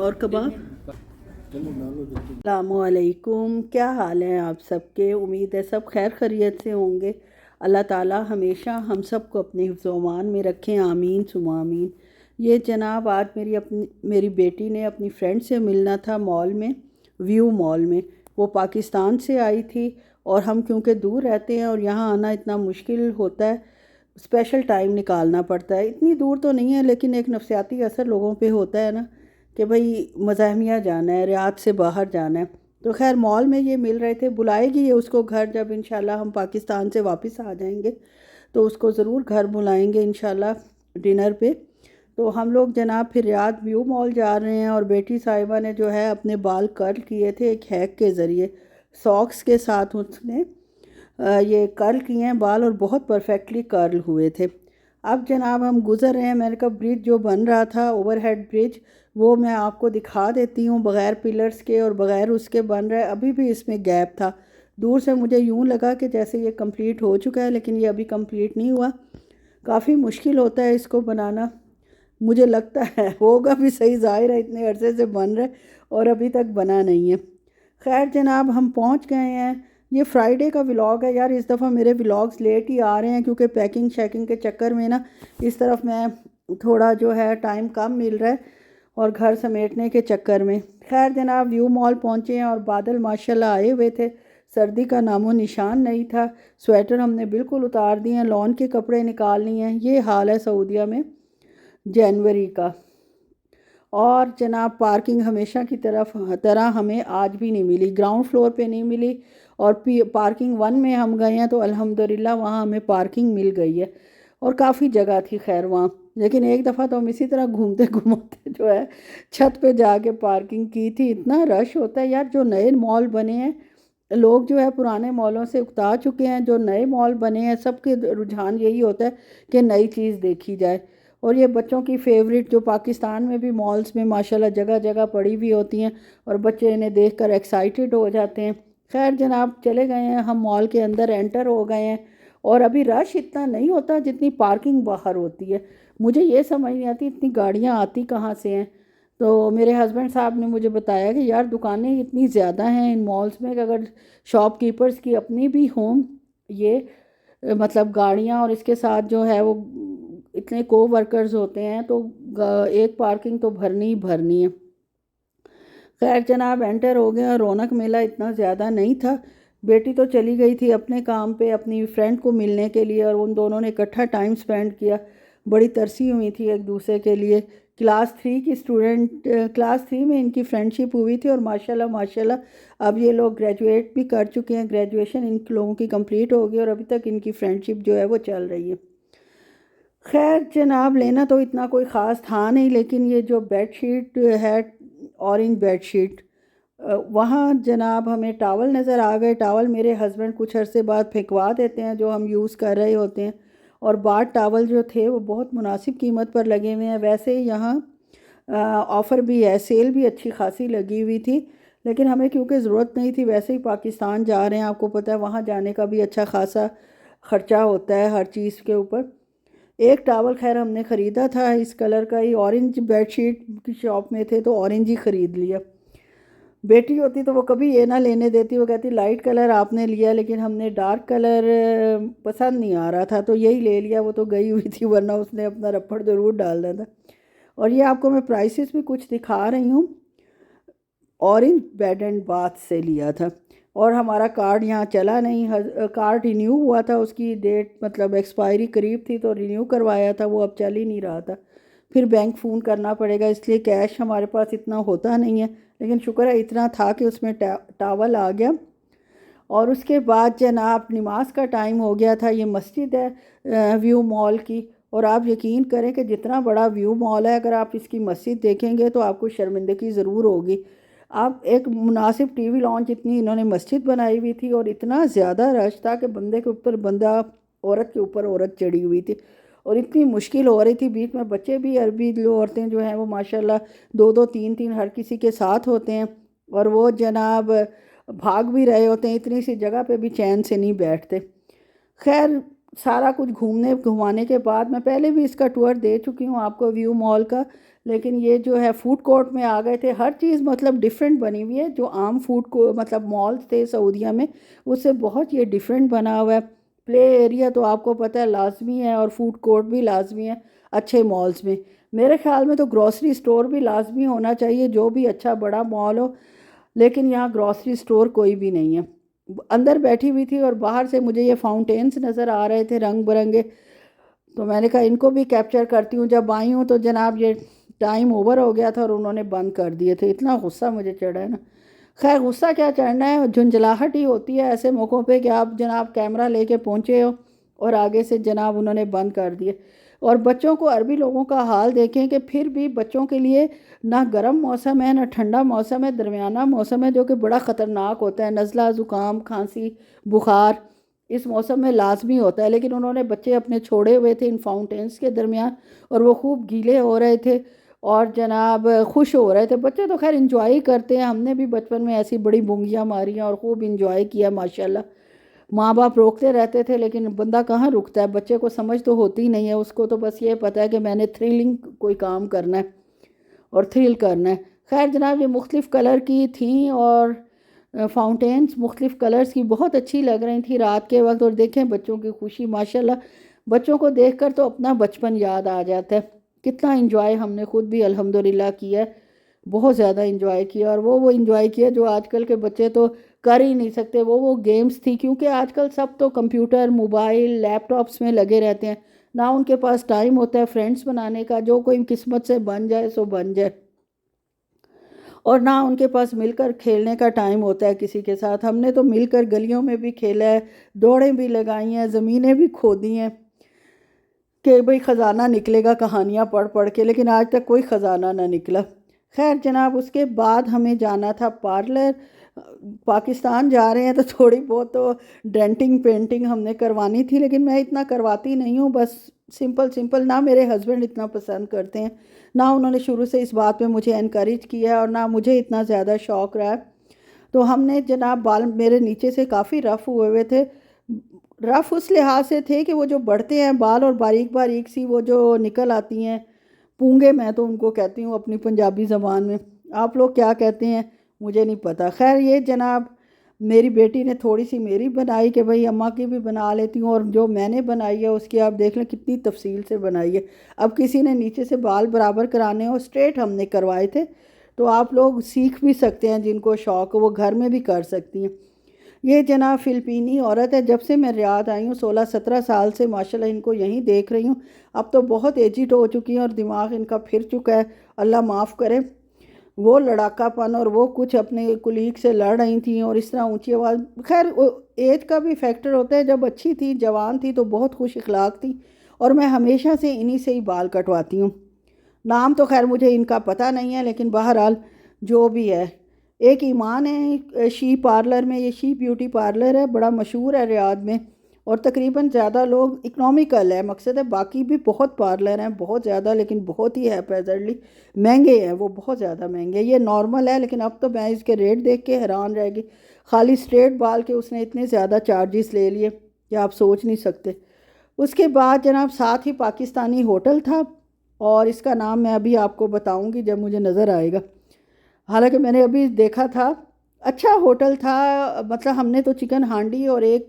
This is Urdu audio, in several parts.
اور کباب۔ السلام علیکم، کیا حال ہیں آپ سب کے؟ امید ہے سب خیر خیریت سے ہوں گے۔ اللہ تعالی ہمیشہ ہم سب کو اپنے حفظ و امان میں رکھیں، آمین ثم آمین۔ یہ جناب آج میری بیٹی نے اپنی فرینڈ سے ملنا تھا مال میں، ویو مال میں۔ وہ پاکستان سے آئی تھی اور ہم کیونکہ دور رہتے ہیں اور یہاں آنا اتنا مشکل ہوتا ہے، اسپیشل ٹائم نکالنا پڑتا ہے۔ اتنی دور تو نہیں ہے لیکن ایک نفسیاتی اثر لوگوں پہ ہوتا ہے نا کہ بھئی مزاحمیہ جانا ہے، ریاض سے باہر جانا ہے۔ تو خیر مال میں یہ مل رہے تھے، بلائے گی یہ اس کو گھر جب انشاءاللہ ہم پاکستان سے واپس آ جائیں گے تو اس کو ضرور گھر بلائیں گے انشاءاللہ ڈنر پہ۔ تو ہم لوگ جناب پھر ریاض ویو مال جا رہے ہیں، اور بیٹی صاحبہ نے جو ہے اپنے بال کرل کیے تھے ایک ہیک کے ذریعے، ساکس کے ساتھ اس نے یہ کرل کیے ہیں بال، اور بہت پرفیکٹلی کرل ہوئے تھے۔ اب جناب ہم گزر رہے ہیں، میں نے کہا برج جو بن رہا تھا اوور ہیڈ برج، وہ میں آپ کو دکھا دیتی ہوں، بغیر پلرز کے اور بغیر اس کے بن رہا ہے، ابھی بھی اس میں گیپ تھا۔ دور سے مجھے یوں لگا کہ جیسے یہ کمپلیٹ ہو چکا ہے، لیکن یہ ابھی کمپلیٹ نہیں ہوا۔ کافی مشکل ہوتا ہے اس کو بنانا، مجھے لگتا ہے ہوگا بھی صحیح، ظاہر ہے اتنے عرصے سے بن رہا ہے اور ابھی تک بنا نہیں ہے۔ خیر جناب ہم پہنچ گئے ہیں۔ یہ فرائیڈے کا ولاگ ہے یار، اس دفعہ میرے ولاگز لیٹ ہی آ رہے ہیں کیونکہ پیکنگ شیکنگ کے چکر میں نا اس طرف میں تھوڑا جو ہے ٹائم کم مل رہا ہے، اور گھر سمیٹنے کے چکر میں۔ خیر جناب ویو مال پہنچے ہیں اور بادل ماشاءاللہ آئے ہوئے تھے، سردی کا نام و نشان نہیں تھا۔ سویٹر ہم نے بالکل اتار دیے ہیں، لون کے کپڑے نکال لیے ہیں۔ یہ حال ہے سعودیہ میں جنوری کا۔ اور جناب پارکنگ ہمیشہ کی طرح ہمیں آج بھی نہیں ملی، گراؤنڈ فلور پہ نہیں ملی، اور پارکنگ 1 میں ہم گئے ہیں تو الحمدللہ وہاں ہمیں پارکنگ مل گئی ہے، اور کافی جگہ تھی خیر وہاں۔ لیکن ایک دفعہ تو ہم اسی طرح گھومتے گھومتے جو ہے چھت پہ جا کے پارکنگ کی تھی۔ اتنا رش ہوتا ہے یار، جو نئے مال بنے ہیں لوگ جو ہے پرانے مالوں سے اکتا چکے ہیں، جو نئے مال بنے ہیں سب کے رجحان یہی ہوتا ہے کہ نئی چیز دیکھی جائے، اور یہ بچوں کی فیوریٹ جو پاکستان میں بھی مالز میں ماشاءاللہ جگہ جگہ پڑی ہوئی ہوتی ہیں، اور بچے انہیں دیکھ کر ایکسائٹڈ ہو جاتے ہیں۔ خیر جناب چلے گئے ہیں ہم، مال کے اندر انٹر ہو گئے ہیں، اور ابھی رش اتنا نہیں ہوتا جتنی پارکنگ باہر ہوتی ہے۔ مجھے یہ سمجھ نہیں آتی اتنی گاڑیاں آتی کہاں سے ہیں۔ تو میرے ہسبینڈ صاحب نے مجھے بتایا کہ یار دکانیں اتنی زیادہ ہیں ان مالز میں کہ اگر شاپ کیپرز کی اپنی بھی ہوں یہ مطلب گاڑیاں، اور اس کے ساتھ جو ہے وہ اتنے کو ورکرز ہوتے ہیں، تو ایک پارکنگ تو بھرنی ہی بھرنی ہے۔ خیر جناب انٹر ہو گئے، اور رونق میلہ اتنا زیادہ نہیں تھا۔ بیٹی تو چلی گئی تھی اپنے کام پہ اپنی فرینڈ کو ملنے کے لیے، اور ان دونوں نے اکٹھا ٹائم سپینڈ کیا، بڑی ترسی ہوئی تھی ایک دوسرے کے لیے۔ کلاس 3 کی اسٹوڈنٹ، کلاس 3 میں ان کی فرینڈشپ ہوئی تھی، اور ماشاءاللہ ماشاءاللہ اب یہ لوگ گریجویٹ بھی کر چکے ہیں، گریجویشن ان لوگوں کی کمپلیٹ ہو گئی، اور ابھی تک ان کی فرینڈشپ جو ہے وہ چل رہی ہے۔ خیر جناب لینا تو اتنا کوئی خاص تھا نہیں، لیکن یہ جو بیڈ شیٹ ہے اورنج بیڈ شیٹ، وہاں جناب ہمیں ٹاول نظر آ گئے۔ ٹاول میرے ہسبینڈ کچھ عرصے بعد پھینکوا دیتے ہیں جو ہم یوز کر رہے ہوتے ہیں، اور بات ٹاول جو تھے وہ بہت مناسب قیمت پر لگے ہوئے ہیں۔ ویسے یہاں آفر بھی ہے، سیل بھی اچھی خاصی لگی ہوئی تھی، لیکن ہمیں کیونکہ ضرورت نہیں تھی، ویسے ہی پاکستان جا رہے ہیں، آپ کو پتہ ہے وہاں جانے کا بھی اچھا خاصا خرچہ ہوتا ہے ہر چیز کے اوپر۔ ایک ٹاول خیر ہم نے خریدا تھا اس کلر کا ہی، اورنج بیڈ شیٹ کی شاپ میں تھے تو اورنج ہی خرید لیا۔ بیٹی ہوتی تو وہ کبھی یہ نہ لینے دیتی، وہ کہتی لائٹ کلر آپ نے لیا، لیکن ہم نے ڈارک کلر پسند نہیں آ رہا تھا تو یہی لے لیا۔ وہ تو گئی ہوئی تھی ورنہ اس نے اپنا رپڑ ضرور ڈالنا تھا۔ اور یہ آپ کو میں پرائسز بھی کچھ دکھا رہی ہوں، اورنج بیڈ اینڈ باتھ سے لیا تھا، اور ہمارا کارڈ یہاں چلا نہیں، کارڈ رینیو ہوا تھا، اس کی ڈیٹ مطلب ایکسپائری قریب تھی تو رینیو کروایا تھا، وہ اب چل ہی نہیں رہا تھا، پھر بینک فون کرنا پڑے گا، اس لیے کیش ہمارے پاس اتنا ہوتا نہیں ہے، لیکن شکر ہے اتنا تھا کہ اس میں ٹاول آ گیا۔ اور اس کے بعد جناب نماز کا ٹائم ہو گیا تھا۔ یہ مسجد ہے ویو مال کی، اور آپ یقین کریں کہ جتنا بڑا ویو مال ہے اگر آپ اس کی مسجد دیکھیں گے تو آپ کو شرمندگی ضرور ہوگی۔ آپ ایک مناسب ٹی وی لانچ اتنی انہوں نے مسجد بنائی ہوئی تھی، اور اتنا زیادہ رش تھا کہ بندے کے اوپر بندہ، عورت کے اوپر عورت چڑھی ہوئی تھی، اور اتنی مشکل ہو رہی تھی، بیچ میں بچے بھی، عربی عورتیں جو ہیں وہ ماشاءاللہ 2 3 ہر کسی کے ساتھ ہوتے ہیں، اور وہ جناب بھاگ بھی رہے ہوتے ہیں، اتنی سی جگہ پہ بھی چین سے نہیں بیٹھتے۔ خیر سارا کچھ گھومنے گھمانے کے بعد، میں پہلے بھی اس کا ٹور دے چکی ہوں آپ کو ویو مال کا، لیکن یہ جو ہے فوڈ کورٹ میں آ گئے تھے، ہر چیز مطلب ڈیفرنٹ بنی ہوئی ہے، جو عام فوڈ کو مطلب مالز تھے سعودیہ میں اس سے بہت یہ ڈیفرنٹ بنا ہوا ہے۔ پلے ایریا تو آپ کو پتہ ہے لازمی ہے، اور فوڈ کورٹ بھی لازمی ہے اچھے مالز میں۔ میرے خیال میں تو گروسری سٹور بھی لازمی ہونا چاہیے، جو بھی اچھا بڑا مال ہو، لیکن یہاں گروسری سٹور کوئی بھی نہیں ہے۔ اندر بیٹھی ہوئی تھی اور باہر سے مجھے یہ فاؤنٹینس نظر آ رہے تھے رنگ برنگے، تو میں نے کہا ان کو بھی کیپچر کرتی ہوں۔ جب آئی ہوں تو جناب یہ ٹائم اوور ہو گیا تھا اور انہوں نے بند کر دیے تھے۔ اتنا غصہ مجھے چڑھا ہے نا، خیر غصہ کیا چڑھنا ہے، جھنجھلاہٹ ہی ہوتی ہے ایسے موقعوں پہ کہ آپ جناب کیمرہ لے کے پہنچے ہو اور آگے سے جناب انہوں نے بند کر دیے۔ اور بچوں کو، عربی لوگوں کا حال دیکھیں کہ پھر بھی بچوں کے لیے نہ گرم موسم ہے نہ ٹھنڈا موسم ہے، درمیانہ موسم ہے، جو کہ بڑا خطرناک ہوتا ہے۔ نزلہ، زکام، کھانسی، بخار اس موسم میں لازمی ہوتا ہے، لیکن انہوں نے بچے اپنے چھوڑے ہوئے تھے ان فاؤنٹینس کے درمیان اور وہ خوب گیلے ہو رہے تھے اور جناب خوش ہو رہے تھے۔ بچے تو خیر انجوائے کرتے ہیں، ہم نے بھی بچپن میں ایسی بڑی بونگیاں ماری ہیں اور خوب انجوائے کیا ماشاءاللہ۔ ماں باپ روکتے رہتے تھے لیکن بندہ کہاں رکتا ہے، بچے کو سمجھ تو ہوتی نہیں ہے، اس کو تو بس یہ پتہ ہے کہ میں نے تھرلنگ کوئی کام کرنا ہے اور تھرل کرنا ہے۔ خیر جناب یہ مختلف کلر کی تھیں اور فاؤنٹینس مختلف کلرز کی بہت اچھی لگ رہی تھی رات کے وقت، اور دیکھیں بچوں کی خوشی ماشاءاللہ، بچوں کو دیکھ کر تو اپنا بچپن یاد آ جاتا ہے۔ کتنا انجوائے ہم نے خود بھی الحمدللہ کیا ہے، بہت زیادہ انجوائے کیا، اور وہ انجوائے کیا جو آج کل کے بچے تو کر ہی نہیں سکتے۔ وہ گیمز تھی، کیونکہ آج کل سب تو کمپیوٹر، موبائل، لیپ ٹاپس میں لگے رہتے ہیں، نہ ان کے پاس ٹائم ہوتا ہے فرینڈز بنانے کا، جو کوئی قسمت سے بن جائے سو بن جائے، اور نہ ان کے پاس مل کر کھیلنے کا ٹائم ہوتا ہے کسی کے ساتھ۔ ہم نے تو مل کر گلیوں میں بھی کھیلا ہے، دوڑیں بھی لگائی ہیں، زمینیں بھی کھودی ہیں کہ بھئی خزانہ نکلے گا کہانیاں پڑھ پڑھ کے، لیکن آج تک کوئی خزانہ نہ نکلا۔ خیر جناب اس کے بعد ہمیں جانا تھا پارلر۔ پاکستان جا رہے ہیں تو تھوڑی بہت تو ڈینٹنگ پینٹنگ ہم نے کروانی تھی، لیکن میں اتنا کرواتی نہیں ہوں، بس سمپل سمپل۔ نہ میرے ہسبینڈ اتنا پسند کرتے ہیں، نہ انہوں نے شروع سے اس بات پہ مجھے انکریج کیا ہے، اور نہ مجھے اتنا زیادہ شوق رہا ہے۔ تو ہم نے جناب بال میرے نیچے سے کافی رف ہوئے ہوئے تھے، رف اس لحاظ سے تھے کہ وہ جو بڑھتے ہیں بال اور باریک باریک سی وہ جو نکل آتی ہیں پونگے، میں تو ان کو کہتی ہوں اپنی پنجابی زبان میں، آپ لوگ کیا کہتے ہیں مجھے نہیں پتہ۔ خیر یہ جناب میری بیٹی نے تھوڑی سی میری بنائی کہ بھئی اماں کی بھی بنا لیتی ہوں، اور جو میں نے بنائی ہے اس کی آپ دیکھ لیں کتنی تفصیل سے بنائی ہے۔ اب کسی نے نیچے سے بال برابر کرانے ہو، اسٹریٹ ہم نے کروائے تھے، تو آپ لوگ سیکھ بھی سکتے ہیں، جن کو شوق ہو وہ گھر میں بھی کر سکتی ہیں۔ یہ جناب فلپینی عورت ہے، جب سے میں ریاض آئی ہوں 16-17 سال سے ماشاءاللہ ان کو یہیں دیکھ رہی ہوں۔ اب تو بہت ایجڈ ہو چکی ہیں اور دماغ ان کا پھر چکا ہے، اللہ معاف کرے۔ وہ لڑاکا پن اور وہ کچھ اپنے کلیگ سے لڑ رہی تھیں اور اس طرح اونچی آواز، خیر ایج کا بھی فیکٹر ہوتا ہے، جب اچھی تھی جوان تھی تو بہت خوش اخلاق تھی، اور میں ہمیشہ سے انہی سے ہی بال کٹواتی ہوں۔ نام تو خیر مجھے ان کا پتہ نہیں ہے، لیکن بہرحال جو بھی ہے، ایک ایمان ہے شی پارلر میں، یہ شی بیوٹی پارلر ہے، بڑا مشہور ہے ریاض میں، اور تقریباً زیادہ لوگ اکنامیکل ہے، مقصد ہے باقی بھی بہت پارلر ہیں بہت زیادہ، لیکن بہت ہی ہیپیزرلی مہنگے ہیں، وہ بہت زیادہ مہنگے۔ یہ نارمل ہے، لیکن اب تو میں اس کے ریٹ دیکھ کے حیران رہ گئی، خالی اسٹریٹ بال کے اس نے اتنے زیادہ چارجز لے لیے کہ آپ سوچ نہیں سکتے۔ اس کے بعد جناب ساتھ ہی پاکستانی ہوٹل تھا، اور اس کا نام میں ابھی آپ کو بتاؤں گی جب مجھے نظر آئے گا، حالانکہ میں نے ابھی دیکھا تھا، اچھا ہوٹل تھا۔ مطلب ہم نے تو چکن ہانڈی اور ایک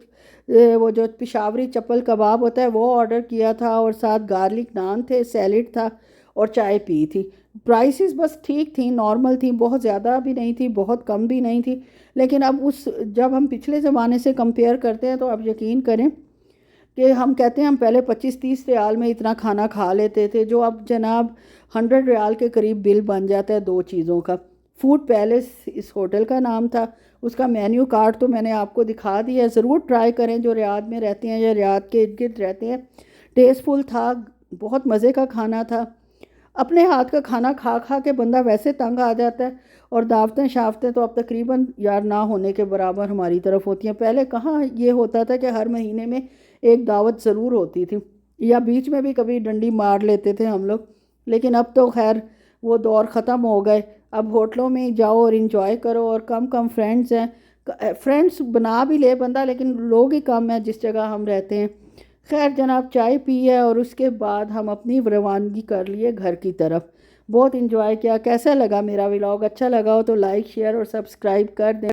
وہ جو پشاوری چپل کباب ہوتا ہے وہ آرڈر کیا تھا، اور ساتھ گارلک نان تھے، سیلڈ تھا اور چائے پی تھی۔ پرائسز بس ٹھیک تھیں، نارمل تھیں، بہت زیادہ بھی نہیں تھی بہت کم بھی نہیں تھی، لیکن اب جب ہم پچھلے زمانے سے کمپیئر کرتے ہیں تو آپ یقین کریں کہ ہم کہتے ہیں ہم پہلے 25-30 ریال میں اتنا کھانا کھا لیتے تھے، جو اب جناب 100 ریال کے قریب بل بن جاتا ہے دو چیزوں کا۔ فوڈ پیلس اس ہوٹل کا نام تھا، اس کا مینیو کارڈ تو میں نے آپ کو دکھا دیا ہے، ضرور ٹرائی کریں جو ریاض میں رہتے ہیں یا ریاض کے ارد گرد رہتے ہیں۔ ٹیسٹ فل تھا، بہت مزے کا کھانا تھا۔ اپنے ہاتھ کا کھانا کھا کھا کے بندہ ویسے تنگ آ جاتا ہے، اور دعوتیں شافتیں تو اب تقریباً یار نہ ہونے کے برابر ہماری طرف ہوتی ہیں۔ پہلے کہاں یہ ہوتا تھا کہ ہر مہینے میں ایک دعوت ضرور ہوتی تھی، یا بیچ میں بھی کبھی ڈنڈی مار لیتے تھے ہم لوگ، لیکن اب تو خیر وہ دور ختم ہو گئے۔ اب ہوٹلوں میں جاؤ اور انجوائے کرو، اور کم کم فرینڈز ہیں، فرینڈز بنا بھی لے بندہ لیکن لوگ ہی کم ہیں جس جگہ ہم رہتے ہیں۔ خیر جناب چائے پی ہے اور اس کے بعد ہم اپنی روانگی کر لیے گھر کی طرف۔ بہت انجوائے کیا۔ کیسا لگا میرا ولاگ؟ اچھا لگا ہو تو لائک شیئر اور سبسکرائب کر دیں۔